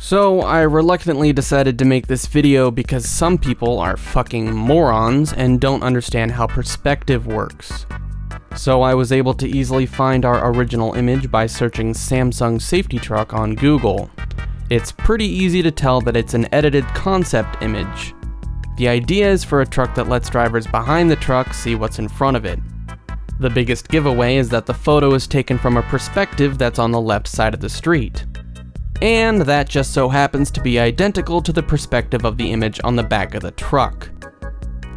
So I reluctantly decided to make this video because some people are fucking morons and don't understand how perspective works. So I was able to easily find our original image by searching Samsung safety truck on Google. It's pretty easy to tell that it's an edited concept image. The idea is for a truck that lets drivers behind the truck see what's in front of it. The biggest giveaway is that the photo is taken from a perspective that's on the left side of the street. And that just so happens to be identical to the perspective of the image on the back of the truck.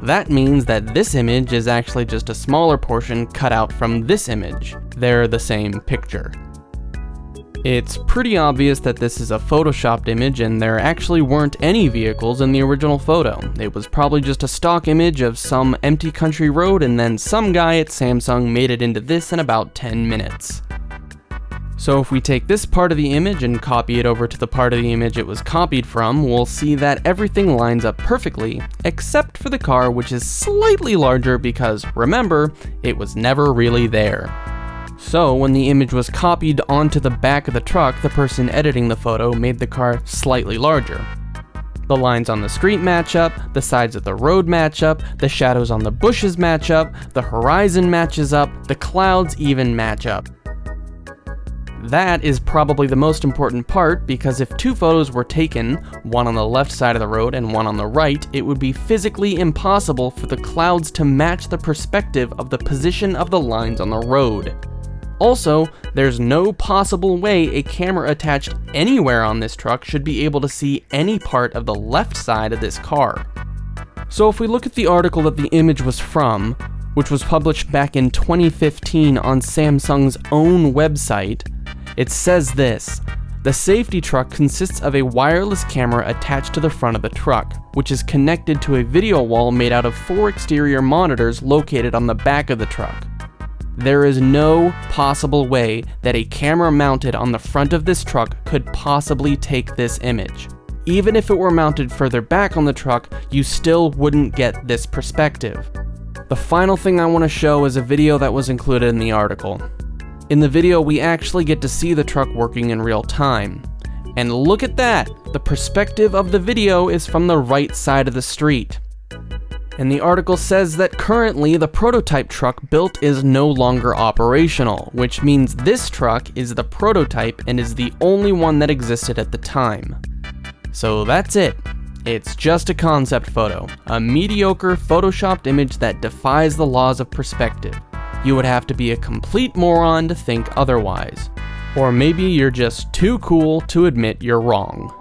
That means that this image is actually just a smaller portion cut out from this image. They're the same picture. It's pretty obvious that this is a photoshopped image and there actually weren't any vehicles in the original photo. It was probably just a stock image of some empty country road, and then some guy at Samsung made it into this in about 10 minutes. So if we take this part of the image and copy it over to the part of the image it was copied from, we'll see that everything lines up perfectly, except for the car, which is slightly larger because, remember, it was never really there. So when the image was copied onto the back of the truck, the person editing the photo made the car slightly larger. The lines on the street match up, the sides of the road match up, the shadows on the bushes match up, the horizon matches up, the clouds even match up. That is probably the most important part, because if two photos were taken, one on the left side of the road and one on the right, it would be physically impossible for the clouds to match the perspective of the position of the lines on the road. Also, there's no possible way a camera attached anywhere on this truck should be able to see any part of the left side of this car. So if we look at the article that the image was from, which was published back in 2015 on Samsung's own website, it says this: the safety truck consists of a wireless camera attached to the front of the truck, which is connected to a video wall made out of 4 exterior monitors located on the back of the truck. There is no possible way that a camera mounted on the front of this truck could possibly take this image. Even if it were mounted further back on the truck, you still wouldn't get this perspective. The final thing I want to show is a video that was included in the article. In the video, we actually get to see the truck working in real time. And look at that! The perspective of the video is from the right side of the street. And the article says that currently the prototype truck built is no longer operational, which means this truck is the prototype and is the only one that existed at the time. So that's it. It's just a concept photo, a mediocre photoshopped image that defies the laws of perspective. You would have to be a complete moron to think otherwise. Or maybe you're just too cool to admit you're wrong.